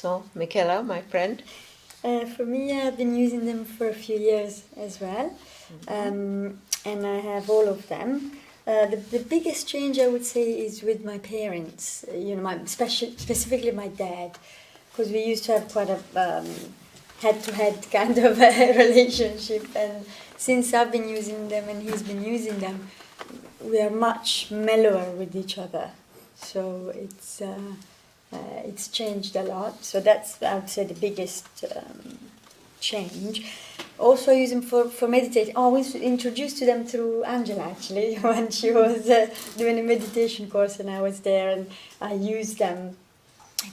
So, Michaela, my friend? For me, I've been using them for a few years as well, and I have all of them. The biggest change, I would say, is with my parents. Specifically my dad, because we used to have quite a head-to-head kind of a relationship, and since I've been using them and he's been using them, we are much mellower with each other. So it's changed a lot. So that's, I would say, the biggest change. Also use them for meditating. Oh, I was introduced to them through Angela, actually, when she was doing a meditation course and I was there, and I used them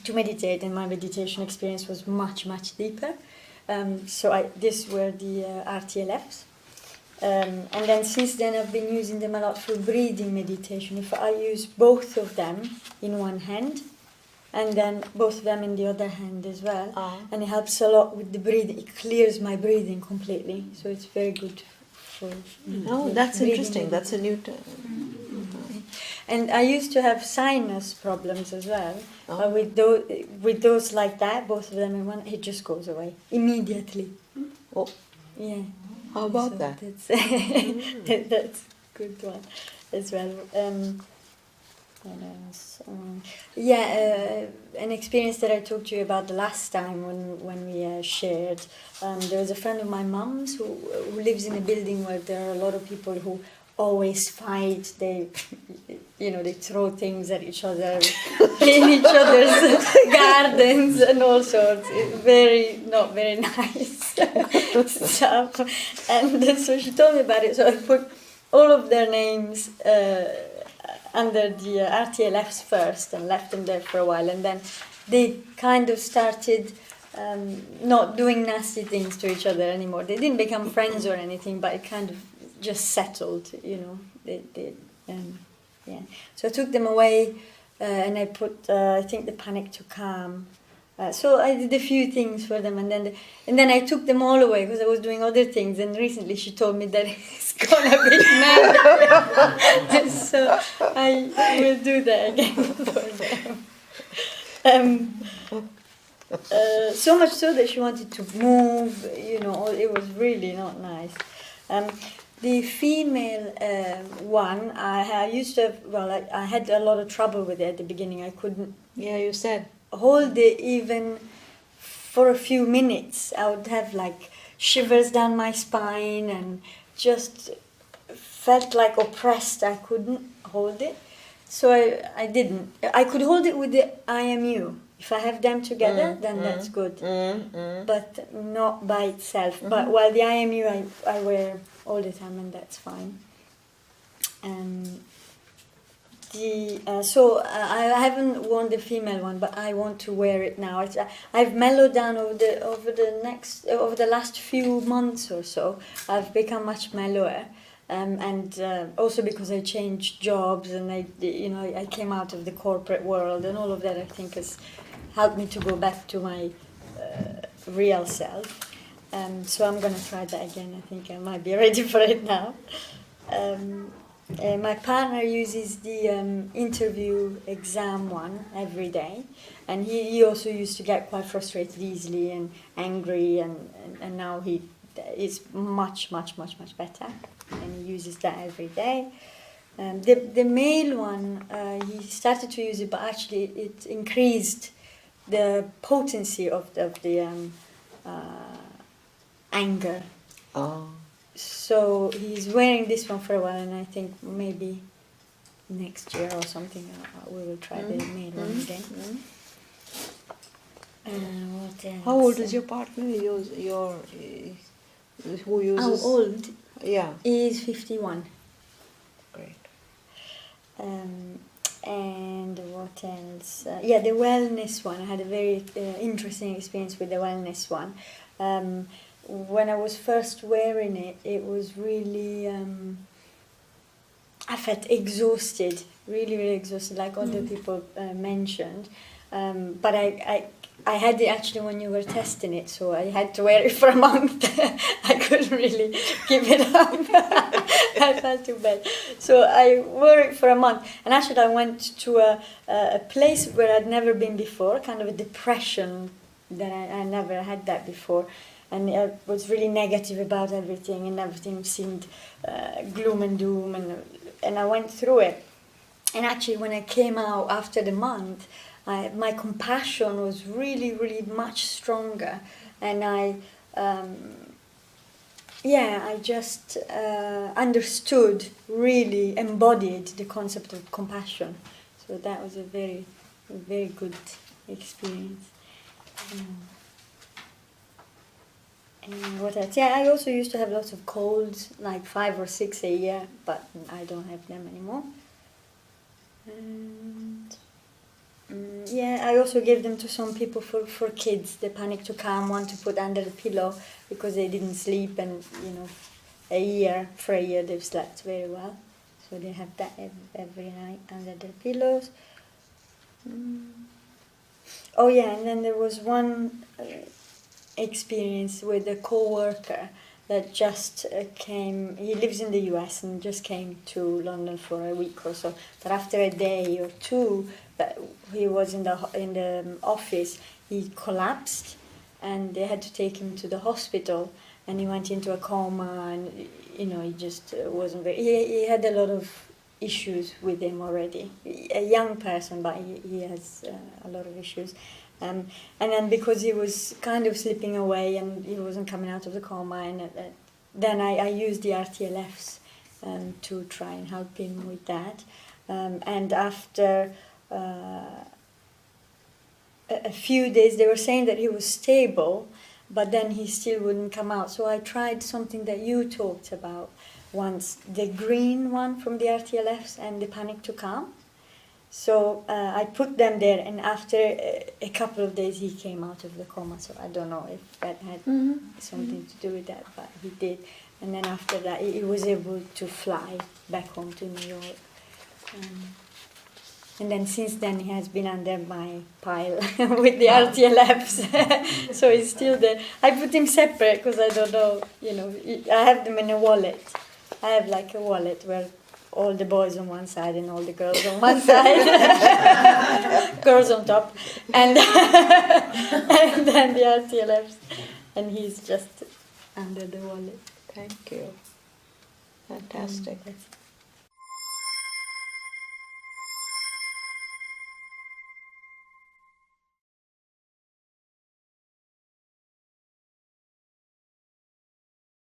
to meditate, and my meditation experience was much, much deeper. These were the RTLFs. And then since then I've been using them a lot for breathing meditation. If I use both of them in one hand, and then both of them in the other hand as well, and it helps a lot with the breathing. It clears my breathing completely, so it's very good for. That's interesting. That's a new term. And I used to have sinus problems as well. But with those like that, both of them in one, it just goes away immediately. Oh, yeah. How about that? That's that's a good one as well. What else? An experience that I talked to you about the last time when we shared. There was a friend of my mum's who lives in a building where there are a lot of people who always fight. They throw things at each other in each other's gardens and all sorts. Not very nice stuff. And so she told me about it. So I put all of their names under the RTLFs first and left them there for a while, and then they kind of started not doing nasty things to each other anymore. They didn't become friends or anything, but it kind of just settled, They did, yeah. So I took them away, and I put I think the Panic-To-Calm. So I did a few things for them, and then I took them all away because I was doing other things. And recently she told me that it's gonna be mad, so I will do that again for them. So much so that she wanted to move. It was really not nice. The female one, I used to have. Well, I had a lot of trouble with it at the beginning. I couldn't. Yeah, you said. Hold it even for a few minutes. I would have like shivers down my spine and just felt like oppressed. I couldn't hold it, so I didn't. I could hold it with the IMU. If I have them together, then that's good, but not by itself. But while the IMU I wear all the time, and that's fine. I haven't worn the female one, but I want to wear it now. I've mellowed down over the last few months or so. I've become much mellower, and also because I changed jobs and I came out of the corporate world, and all of that I think has helped me to go back to my real self. So I'm gonna try that again. I think I might be ready for it now. My partner uses the interview exam one every day, and he also used to get quite frustrated easily and angry, and now he is much better, and he uses that every day. The male one, he started to use it, but actually it increased the potency of the anger. Oh. So he's wearing this one for a while, and I think maybe next year or something we will try the male one again. What else? How old is your partner? Who uses? How old? Yeah. He's 51. Great. And what else? The wellness one. I had a very interesting experience with the wellness one. When I was first wearing it, it was really, I felt exhausted, really exhausted, like other people mentioned. But I had it actually when you were testing it, so I had to wear it for a month. I couldn't really give it up. I felt too bad. So I wore it for a month. And actually I went to a place where I'd never been before, kind of a depression that I never had that before. And I was really negative about everything, and everything seemed gloom and doom, and I went through it. And actually, when I came out after the month, my compassion was really, really much stronger, and I just understood, really embodied the concept of compassion. So that was a very good experience. And what else? Yeah, I also used to have lots of colds, like 5 or 6 a year, but I don't have them anymore. And I also gave them to some people for kids, the Panic-To-Calm one to put under the pillow because they didn't sleep, and for a year they've slept very well. So they have that every night under their pillows. Oh yeah, and then there was one experience with a co-worker that just came. He lives in the US and just came to London for a week or so. But after a day or two that he was in the office, he collapsed, and they had to take him to the hospital. And he went into a coma, and he just wasn't very. He had a lot of issues with him already. A young person, but he has a lot of issues. And then because he was kind of slipping away and he wasn't coming out of the coma, and then I used the SRTLFs to try and help him with that. And after a few days, they were saying that he was stable, but then he still wouldn't come out. So I tried something that you talked about once, the green one from the SRTLFs and the Panic-To-Calm. So I put them there, and after a couple of days he came out of the coma. So I don't know if that had something to do with that, but he did. And then after that he was able to fly back home to New York. And then since then he has been under my pile with the SRTLFs. So he's still there. I put him separate because I don't know, I have them in a wallet. I have like a wallet where all the boys on one side and all the girls on one side, girls on top, and then the SRTLFs, and he's just under the wallet. Thank you. Fantastic.